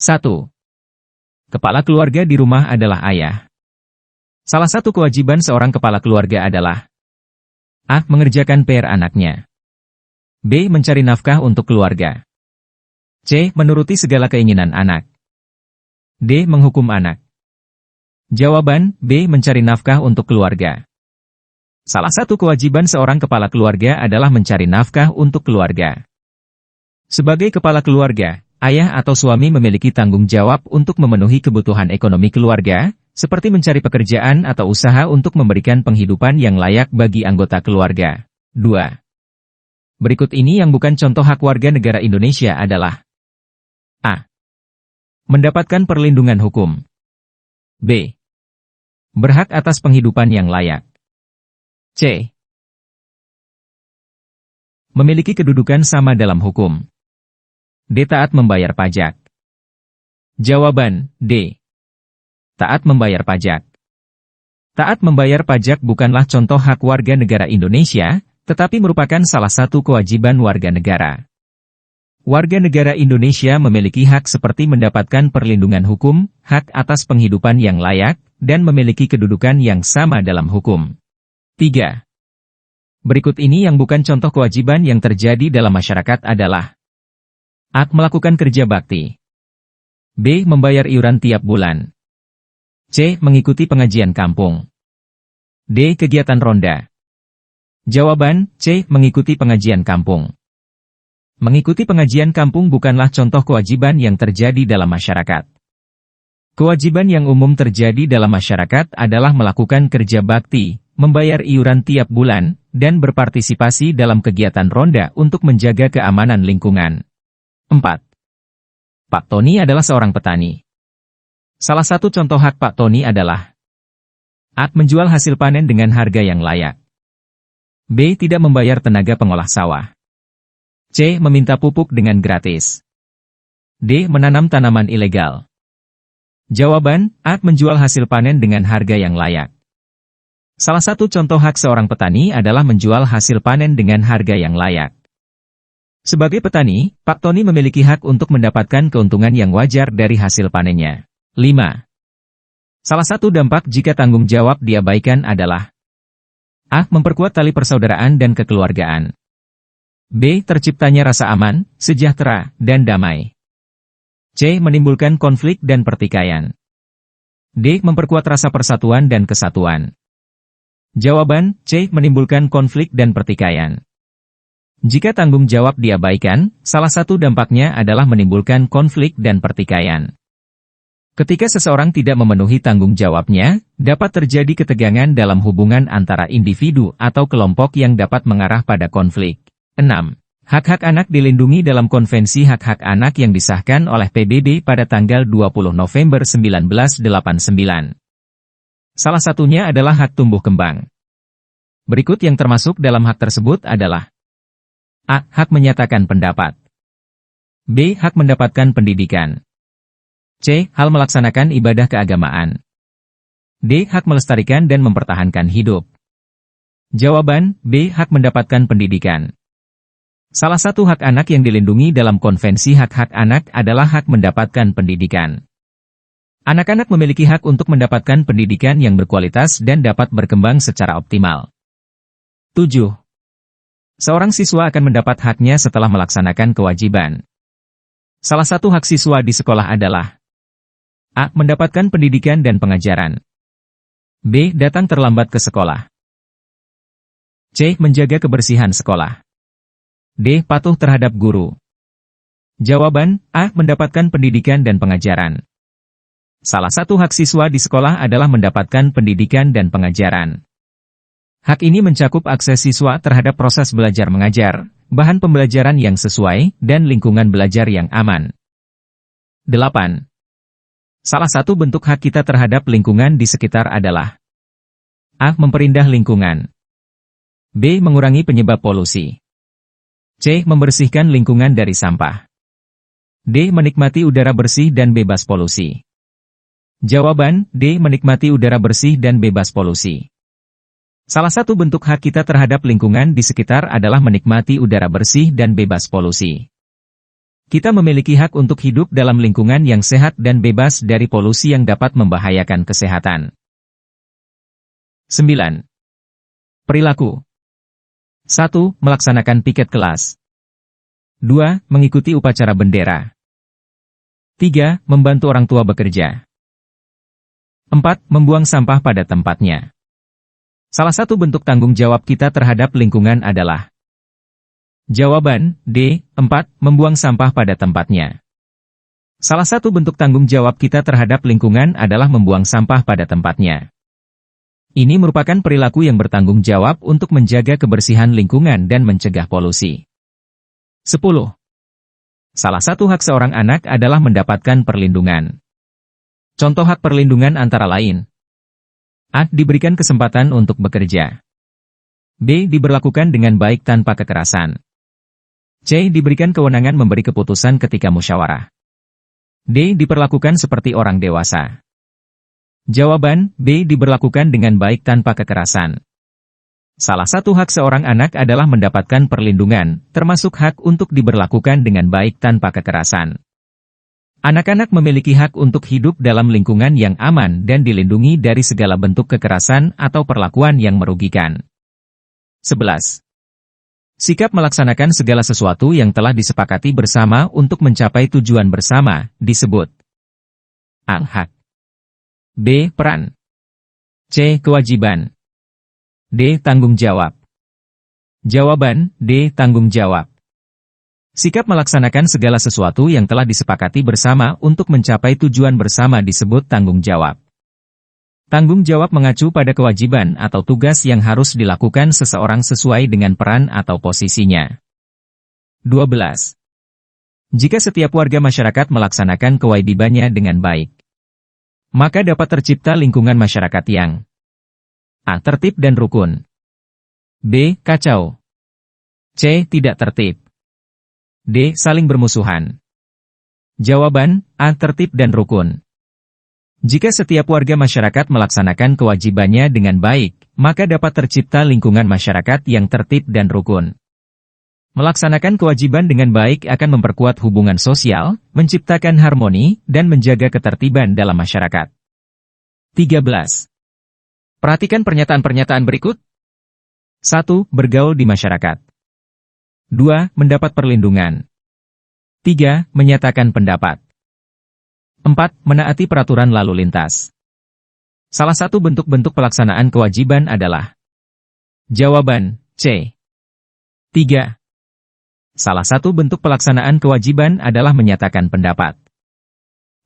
1. Kepala keluarga di rumah adalah ayah. Salah satu kewajiban seorang kepala keluarga adalah A. Mengerjakan PR anaknya. B. Mencari nafkah untuk keluarga. C. Menuruti segala keinginan anak. D. Menghukum anak. Jawaban, B. Mencari nafkah untuk keluarga. Salah satu kewajiban seorang kepala keluarga adalah mencari nafkah untuk keluarga. Sebagai kepala keluarga, ayah atau suami memiliki tanggung jawab untuk memenuhi kebutuhan ekonomi keluarga, seperti mencari pekerjaan atau usaha untuk memberikan penghidupan yang layak bagi anggota keluarga. 2. Berikut ini yang bukan contoh hak warga negara Indonesia adalah A. Mendapatkan perlindungan hukum. B. Berhak atas penghidupan yang layak. C. Memiliki kedudukan sama dalam hukum. D. Taat membayar pajak. Jawaban, D. Taat membayar pajak. Taat membayar pajak bukanlah contoh hak warga negara Indonesia, tetapi merupakan salah satu kewajiban warga negara. Warga negara Indonesia memiliki hak seperti mendapatkan perlindungan hukum, hak atas penghidupan yang layak, dan memiliki kedudukan yang sama dalam hukum. 3. Berikut ini yang bukan contoh kewajiban yang terjadi dalam masyarakat adalah A. Melakukan kerja bakti. B. Membayar iuran tiap bulan. C. Mengikuti pengajian kampung. D. Kegiatan ronda. Jawaban, C. Mengikuti pengajian kampung. Mengikuti pengajian kampung bukanlah contoh kewajiban yang terjadi dalam masyarakat. Kewajiban yang umum terjadi dalam masyarakat adalah melakukan kerja bakti, membayar iuran tiap bulan, dan berpartisipasi dalam kegiatan ronda untuk menjaga keamanan lingkungan. 4. Pak Tony adalah seorang petani. Salah satu contoh hak Pak Tony adalah A. Menjual hasil panen dengan harga yang layak. B. Tidak membayar tenaga pengolah sawah. C. Meminta pupuk dengan gratis. D. Menanam tanaman ilegal. Jawaban, A. Menjual hasil panen dengan harga yang layak. Salah satu contoh hak seorang petani adalah menjual hasil panen dengan harga yang layak. Sebagai petani, Pak Tony memiliki hak untuk mendapatkan keuntungan yang wajar dari hasil panennya. 5. Salah satu dampak jika tanggung jawab diabaikan adalah A. Memperkuat tali persaudaraan dan kekeluargaan. B. Terciptanya rasa aman, sejahtera, dan damai. C. Menimbulkan konflik dan pertikaian. D. Memperkuat rasa persatuan dan kesatuan. Jawaban, C. Menimbulkan konflik dan pertikaian. Jika tanggung jawab diabaikan, salah satu dampaknya adalah menimbulkan konflik dan pertikaian. Ketika seseorang tidak memenuhi tanggung jawabnya, dapat terjadi ketegangan dalam hubungan antara individu atau kelompok yang dapat mengarah pada konflik. 6. Hak-hak anak dilindungi dalam Konvensi Hak-Hak Anak yang disahkan oleh PBB pada tanggal 20 November 1989. Salah satunya adalah hak tumbuh kembang. Berikut yang termasuk dalam hak tersebut adalah A. Hak menyatakan pendapat. B. Hak mendapatkan pendidikan. C. Hal melaksanakan ibadah keagamaan. D. Hak melestarikan dan mempertahankan hidup. Jawaban, B. Hak mendapatkan pendidikan. Salah satu hak anak yang dilindungi dalam Konvensi Hak-Hak Anak adalah hak mendapatkan pendidikan. Anak-anak memiliki hak untuk mendapatkan pendidikan yang berkualitas dan dapat berkembang secara optimal. 7. Seorang siswa akan mendapat haknya setelah melaksanakan kewajiban. Salah satu hak siswa di sekolah adalah A. Mendapatkan pendidikan dan pengajaran. B. Datang terlambat ke sekolah. C. Menjaga kebersihan sekolah. D. Patuh terhadap guru. Jawaban, A. Mendapatkan pendidikan dan pengajaran. Salah satu hak siswa di sekolah adalah mendapatkan pendidikan dan pengajaran. Hak ini mencakup akses siswa terhadap proses belajar mengajar, bahan pembelajaran yang sesuai, dan lingkungan belajar yang aman. 8. Salah satu bentuk hak kita terhadap lingkungan di sekitar adalah A. Memperindah lingkungan. B. Mengurangi penyebab polusi. C. Membersihkan lingkungan dari sampah. D. Menikmati udara bersih dan bebas polusi. Jawaban, D. Menikmati udara bersih dan bebas polusi. Salah satu bentuk hak kita terhadap lingkungan di sekitar adalah menikmati udara bersih dan bebas polusi. Kita memiliki hak untuk hidup dalam lingkungan yang sehat dan bebas dari polusi yang dapat membahayakan kesehatan. 9. Perilaku. 1. Melaksanakan piket kelas. 2. Mengikuti upacara bendera. 3. Membantu orang tua bekerja. 4. Membuang sampah pada tempatnya. Salah satu bentuk tanggung jawab kita terhadap lingkungan adalah jawaban D. 4. Membuang sampah pada tempatnya. Salah satu bentuk tanggung jawab kita terhadap lingkungan adalah membuang sampah pada tempatnya. Ini merupakan perilaku yang bertanggung jawab untuk menjaga kebersihan lingkungan dan mencegah polusi. 10. Salah satu hak seorang anak adalah mendapatkan perlindungan. Contoh hak perlindungan antara lain: A. Diberikan kesempatan untuk bekerja. B. Diberlakukan dengan baik tanpa kekerasan. C. Diberikan kewenangan memberi keputusan ketika musyawarah. D. Diperlakukan seperti orang dewasa. Jawaban B. Diberlakukan dengan baik tanpa kekerasan. Salah satu hak seorang anak adalah mendapatkan perlindungan, termasuk hak untuk diberlakukan dengan baik tanpa kekerasan. Anak-anak memiliki hak untuk hidup dalam lingkungan yang aman dan dilindungi dari segala bentuk kekerasan atau perlakuan yang merugikan. 11. Sikap melaksanakan segala sesuatu yang telah disepakati bersama untuk mencapai tujuan bersama, disebut A. Hak. B. Peran. C. Kewajiban. D. Tanggung jawab. Jawaban D. Tanggung jawab. Sikap melaksanakan segala sesuatu yang telah disepakati bersama untuk mencapai tujuan bersama disebut tanggung jawab. Tanggung jawab mengacu pada kewajiban atau tugas yang harus dilakukan seseorang sesuai dengan peran atau posisinya. 12. Jika setiap warga masyarakat melaksanakan kewajibannya dengan baik, maka dapat tercipta lingkungan masyarakat yang A. Tertib dan rukun. B. Kacau. C. Tidak tertib. D. Saling bermusuhan. Jawaban A. Tertib dan rukun. Jika setiap warga masyarakat melaksanakan kewajibannya dengan baik, maka dapat tercipta lingkungan masyarakat yang tertib dan rukun. Melaksanakan kewajiban dengan baik akan memperkuat hubungan sosial, menciptakan harmoni, dan menjaga ketertiban dalam masyarakat. 13. Perhatikan pernyataan-pernyataan berikut. 1. Bergaul di masyarakat. 2. Mendapat perlindungan. 3. Menyatakan pendapat. 4. Menaati peraturan lalu lintas. Salah satu bentuk-bentuk pelaksanaan kewajiban adalah jawaban C. 3. Salah satu bentuk pelaksanaan kewajiban adalah menyatakan pendapat.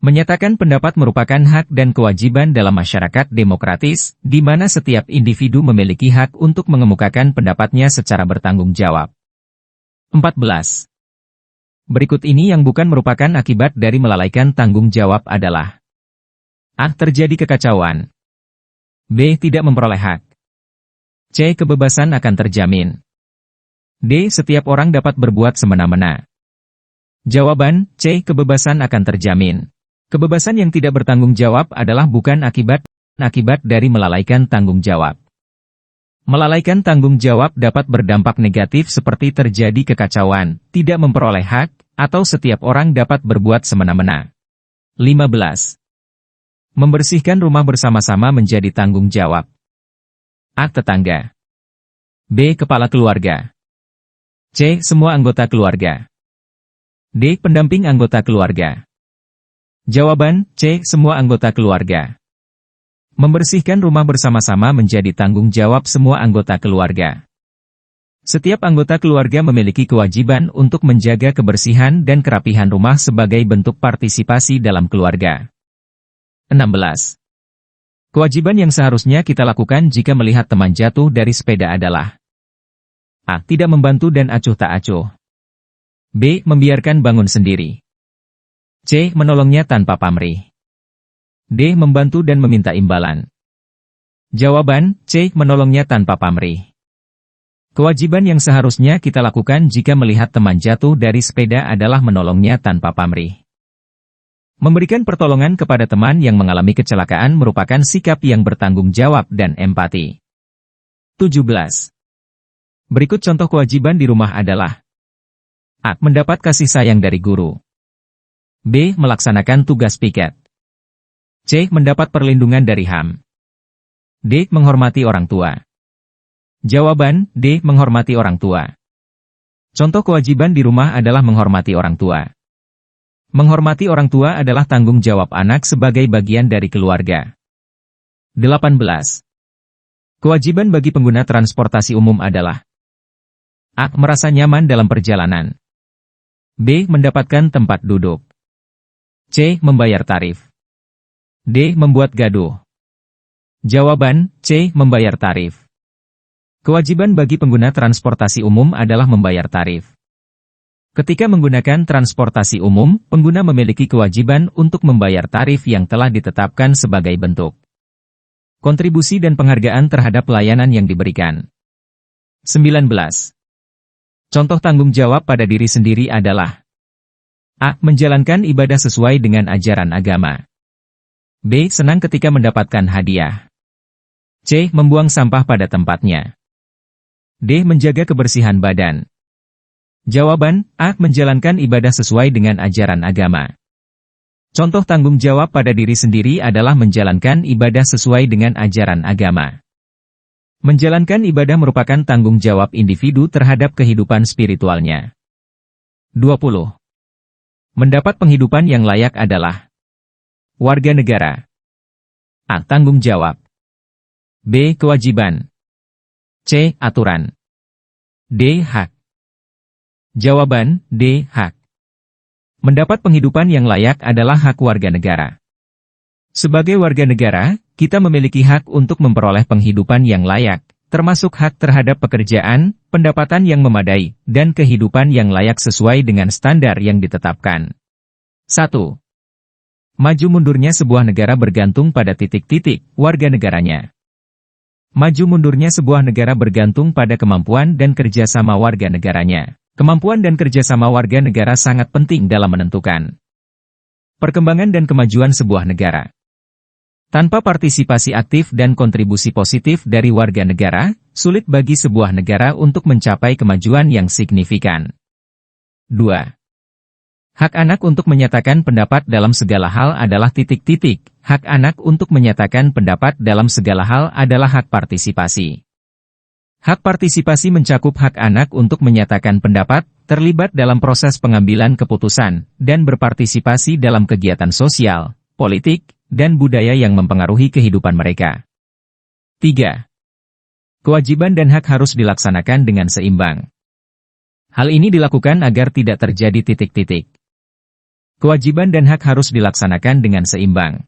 Menyatakan pendapat merupakan hak dan kewajiban dalam masyarakat demokratis, di mana setiap individu memiliki hak untuk mengemukakan pendapatnya secara bertanggung jawab. 14. Berikut ini yang bukan merupakan akibat dari melalaikan tanggung jawab adalah A. Terjadi kekacauan. B. Tidak memperoleh hak. C. Kebebasan akan terjamin. D. Setiap orang dapat berbuat semena-mena. Jawaban C. Kebebasan akan terjamin. Kebebasan yang tidak bertanggung jawab adalah bukan akibat dari melalaikan tanggung jawab. Melalaikan tanggung jawab dapat berdampak negatif seperti terjadi kekacauan, tidak memperoleh hak, atau setiap orang dapat berbuat semena-mena. 15. Membersihkan rumah bersama-sama menjadi tanggung jawab. A. Tetangga. B. Kepala keluarga. C. Semua anggota keluarga. D. Pendamping anggota keluarga. Jawaban C. Semua anggota keluarga. Membersihkan rumah bersama-sama menjadi tanggung jawab semua anggota keluarga. Setiap anggota keluarga memiliki kewajiban untuk menjaga kebersihan dan kerapihan rumah sebagai bentuk partisipasi dalam keluarga. 16. Kewajiban yang seharusnya kita lakukan jika melihat teman jatuh dari sepeda adalah A. Tidak membantu dan acuh tak acuh. B. Membiarkan bangun sendiri. C. Menolongnya tanpa pamrih. D. Membantu dan meminta imbalan. Jawaban C. Menolongnya tanpa pamrih. Kewajiban yang seharusnya kita lakukan jika melihat teman jatuh dari sepeda adalah menolongnya tanpa pamrih. Memberikan pertolongan kepada teman yang mengalami kecelakaan merupakan sikap yang bertanggung jawab dan empati. 17. Berikut contoh kewajiban di rumah adalah A. Mendapat kasih sayang dari guru. B. Melaksanakan tugas piket. C. Mendapat perlindungan dari HAM. D. Menghormati orang tua. Jawaban, D. Menghormati orang tua. Contoh kewajiban di rumah adalah menghormati orang tua. Menghormati orang tua adalah tanggung jawab anak sebagai bagian dari keluarga. 18. Kewajiban bagi pengguna transportasi umum adalah A. Merasa nyaman dalam perjalanan. B. Mendapatkan tempat duduk. C. Membayar tarif. D. Membuat gaduh. Jawaban, C. Membayar tarif. Kewajiban bagi pengguna transportasi umum adalah membayar tarif. Ketika menggunakan transportasi umum, pengguna memiliki kewajiban untuk membayar tarif yang telah ditetapkan sebagai bentuk kontribusi dan penghargaan terhadap pelayanan yang diberikan. 19. Contoh tanggung jawab pada diri sendiri adalah A. Menjalankan ibadah sesuai dengan ajaran agama. B. Senang ketika mendapatkan hadiah. C. Membuang sampah pada tempatnya. D. Menjaga kebersihan badan. Jawaban, A. Menjalankan ibadah sesuai dengan ajaran agama. Contoh tanggung jawab pada diri sendiri adalah menjalankan ibadah sesuai dengan ajaran agama. Menjalankan ibadah merupakan tanggung jawab individu terhadap kehidupan spiritualnya. 20. Mendapat penghidupan yang layak adalah warga negara. A. Tanggung jawab. B. Kewajiban. C. Aturan. D. Hak. Jawaban, D. Hak. Mendapat penghidupan yang layak adalah hak warga negara. Sebagai warga negara, kita memiliki hak untuk memperoleh penghidupan yang layak, termasuk hak terhadap pekerjaan, pendapatan yang memadai, dan kehidupan yang layak sesuai dengan standar yang ditetapkan. 1. Maju mundurnya sebuah negara bergantung pada titik-titik warga negaranya. Maju mundurnya sebuah negara bergantung pada kemampuan dan kerjasama warga negaranya. Kemampuan dan kerjasama warga negara sangat penting dalam menentukan perkembangan dan kemajuan sebuah negara. Tanpa partisipasi aktif dan kontribusi positif dari warga negara, sulit bagi sebuah negara untuk mencapai kemajuan yang signifikan. 2. Hak anak untuk menyatakan pendapat dalam segala hal adalah titik-titik. Hak anak untuk menyatakan pendapat dalam segala hal adalah hak partisipasi. Hak partisipasi mencakup hak anak untuk menyatakan pendapat, terlibat dalam proses pengambilan keputusan, dan berpartisipasi dalam kegiatan sosial, politik, dan budaya yang mempengaruhi kehidupan mereka. 3. Kewajiban dan hak harus dilaksanakan dengan seimbang. Hal ini dilakukan agar tidak terjadi titik-titik. Kewajiban dan hak harus dilaksanakan dengan seimbang.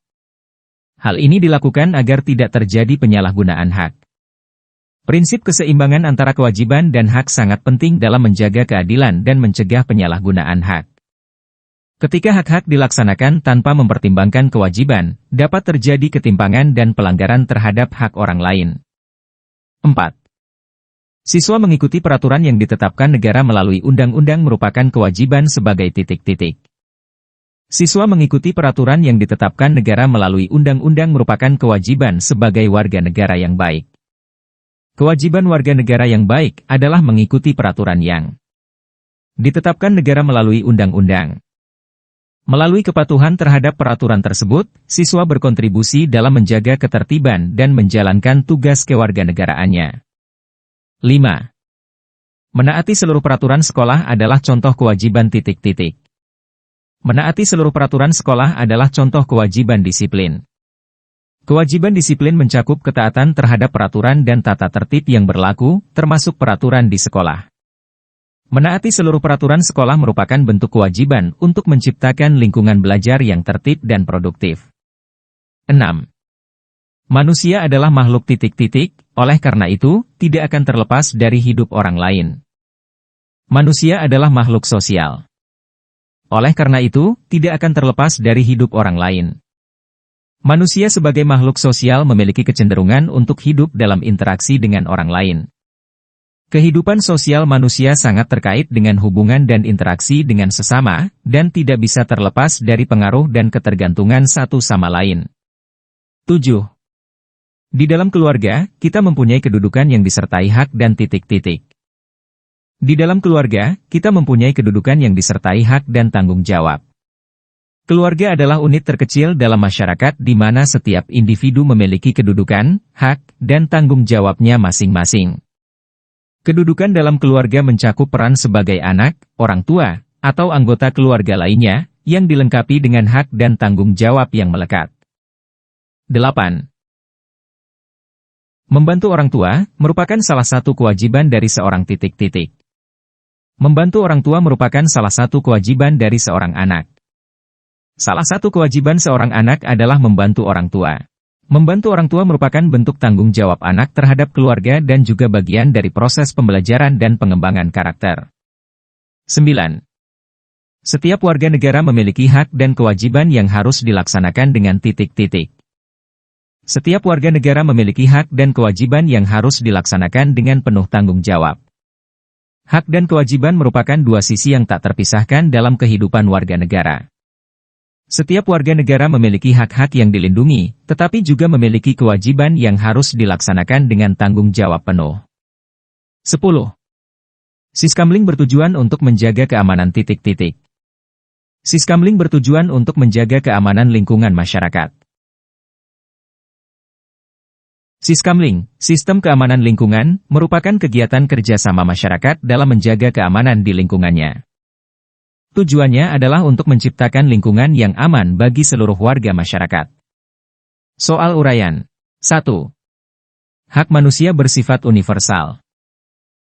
Hal ini dilakukan agar tidak terjadi penyalahgunaan hak. Prinsip keseimbangan antara kewajiban dan hak sangat penting dalam menjaga keadilan dan mencegah penyalahgunaan hak. Ketika hak-hak dilaksanakan tanpa mempertimbangkan kewajiban, dapat terjadi ketimpangan dan pelanggaran terhadap hak orang lain. 4. Siswa mengikuti peraturan yang ditetapkan negara melalui undang-undang merupakan kewajiban sebagai titik-titik. Siswa mengikuti peraturan yang ditetapkan negara melalui undang-undang merupakan kewajiban sebagai warga negara yang baik. Kewajiban warga negara yang baik adalah mengikuti peraturan yang ditetapkan negara melalui undang-undang. Melalui kepatuhan terhadap peraturan tersebut, siswa berkontribusi dalam menjaga ketertiban dan menjalankan tugas kewarganegaraannya. 5. Menaati seluruh peraturan sekolah adalah contoh kewajiban titik-titik. Menaati seluruh peraturan sekolah adalah contoh kewajiban disiplin. Kewajiban disiplin mencakup ketaatan terhadap peraturan dan tata tertib yang berlaku, termasuk peraturan di sekolah. Menaati seluruh peraturan sekolah merupakan bentuk kewajiban untuk menciptakan lingkungan belajar yang tertib dan produktif. 6. Manusia adalah makhluk titik-titik, oleh karena itu, tidak akan terlepas dari hidup orang lain. Manusia adalah makhluk sosial. Oleh karena itu, tidak akan terlepas dari hidup orang lain. Manusia sebagai makhluk sosial memiliki kecenderungan untuk hidup dalam interaksi dengan orang lain. Kehidupan sosial manusia sangat terkait dengan hubungan dan interaksi dengan sesama, dan tidak bisa terlepas dari pengaruh dan ketergantungan satu sama lain. 7. Di dalam keluarga, kita mempunyai kedudukan yang disertai hak dan titik-titik. Di dalam keluarga, kita mempunyai kedudukan yang disertai hak dan tanggung jawab. Keluarga adalah unit terkecil dalam masyarakat di mana setiap individu memiliki kedudukan, hak, dan tanggung jawabnya masing-masing. Kedudukan dalam keluarga mencakup peran sebagai anak, orang tua, atau anggota keluarga lainnya, yang dilengkapi dengan hak dan tanggung jawab yang melekat. 8. Membantu orang tua, merupakan salah satu kewajiban dari seorang titik-titik. Membantu orang tua merupakan salah satu kewajiban dari seorang anak. Salah satu kewajiban seorang anak adalah membantu orang tua. Membantu orang tua merupakan bentuk tanggung jawab anak terhadap keluarga dan juga bagian dari proses pembelajaran dan pengembangan karakter. 9. Setiap warga negara memiliki hak dan kewajiban yang harus dilaksanakan dengan titik-titik. Setiap warga negara memiliki hak dan kewajiban yang harus dilaksanakan dengan penuh tanggung jawab. Hak dan kewajiban merupakan dua sisi yang tak terpisahkan dalam kehidupan warga negara. Setiap warga negara memiliki hak-hak yang dilindungi, tetapi juga memiliki kewajiban yang harus dilaksanakan dengan tanggung jawab penuh. 10. Siskamling bertujuan untuk menjaga keamanan titik-titik. Siskamling bertujuan untuk menjaga keamanan lingkungan masyarakat. Siskamling, Sistem Keamanan Lingkungan, merupakan kegiatan kerjasama masyarakat dalam menjaga keamanan di lingkungannya. Tujuannya adalah untuk menciptakan lingkungan yang aman bagi seluruh warga masyarakat. Soal uraian. 1. Hak manusia bersifat universal.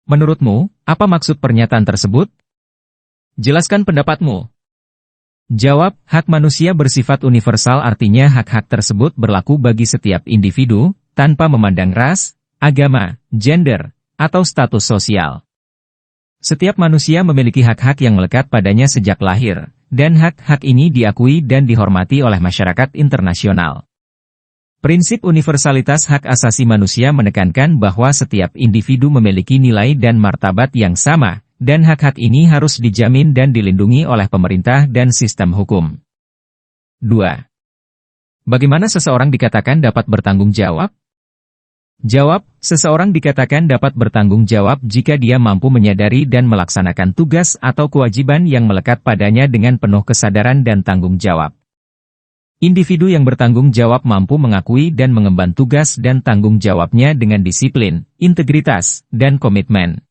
Menurutmu, apa maksud pernyataan tersebut? Jelaskan pendapatmu. Jawab, hak manusia bersifat universal artinya hak-hak tersebut berlaku bagi setiap individu, tanpa memandang ras, agama, gender, atau status sosial. Setiap manusia memiliki hak-hak yang melekat padanya sejak lahir, dan hak-hak ini diakui dan dihormati oleh masyarakat internasional. Prinsip universalitas hak asasi manusia menekankan bahwa setiap individu memiliki nilai dan martabat yang sama, dan hak-hak ini harus dijamin dan dilindungi oleh pemerintah dan sistem hukum. 2. Bagaimana seseorang dikatakan dapat bertanggung jawab? Jawab, seseorang dikatakan dapat bertanggung jawab jika dia mampu menyadari dan melaksanakan tugas atau kewajiban yang melekat padanya dengan penuh kesadaran dan tanggung jawab. Individu yang bertanggung jawab mampu mengakui dan mengemban tugas dan tanggung jawabnya dengan disiplin, integritas, dan komitmen.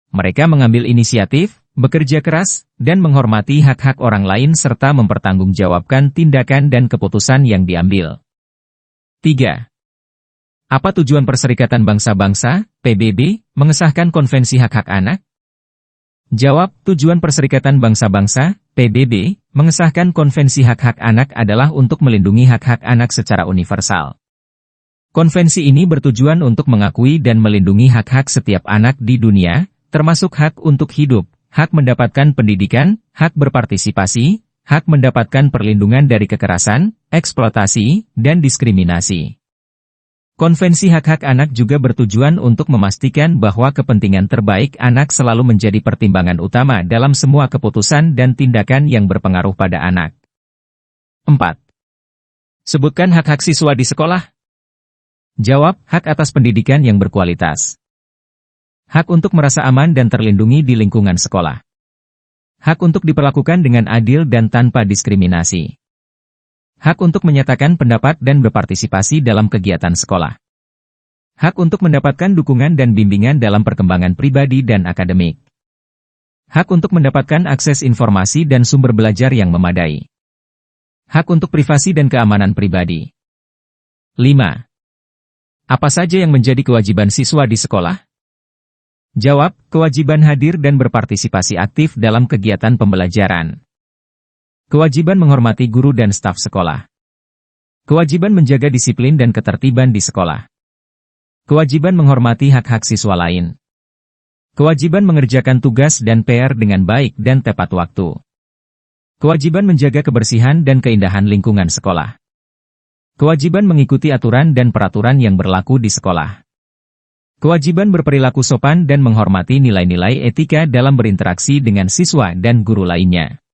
Mereka mengambil inisiatif, bekerja keras, dan menghormati hak-hak orang lain serta mempertanggungjawabkan tindakan dan keputusan yang diambil. 3. Apa tujuan Perserikatan Bangsa-Bangsa, PBB, mengesahkan Konvensi Hak-Hak Anak? Jawab, tujuan Perserikatan Bangsa-Bangsa, PBB, mengesahkan Konvensi Hak-Hak Anak adalah untuk melindungi hak-hak anak secara universal. Konvensi ini bertujuan untuk mengakui dan melindungi hak-hak setiap anak di dunia, termasuk hak untuk hidup, hak mendapatkan pendidikan, hak berpartisipasi, hak mendapatkan perlindungan dari kekerasan, eksploitasi, dan diskriminasi. Konvensi hak-hak anak juga bertujuan untuk memastikan bahwa kepentingan terbaik anak selalu menjadi pertimbangan utama dalam semua keputusan dan tindakan yang berpengaruh pada anak. 4. Sebutkan hak-hak siswa di sekolah. Jawab, hak atas pendidikan yang berkualitas. Hak untuk merasa aman dan terlindungi di lingkungan sekolah. Hak untuk diperlakukan dengan adil dan tanpa diskriminasi. Hak untuk menyatakan pendapat dan berpartisipasi dalam kegiatan sekolah. Hak untuk mendapatkan dukungan dan bimbingan dalam perkembangan pribadi dan akademik. Hak untuk mendapatkan akses informasi dan sumber belajar yang memadai. Hak untuk privasi dan keamanan pribadi. 5. Apa saja yang menjadi kewajiban siswa di sekolah? Jawab, kewajiban hadir dan berpartisipasi aktif dalam kegiatan pembelajaran. Kewajiban menghormati guru dan staf sekolah. Kewajiban menjaga disiplin dan ketertiban di sekolah. Kewajiban menghormati hak-hak siswa lain. Kewajiban mengerjakan tugas dan PR dengan baik dan tepat waktu. Kewajiban menjaga kebersihan dan keindahan lingkungan sekolah. Kewajiban mengikuti aturan dan peraturan yang berlaku di sekolah. Kewajiban berperilaku sopan dan menghormati nilai-nilai etika dalam berinteraksi dengan siswa dan guru lainnya.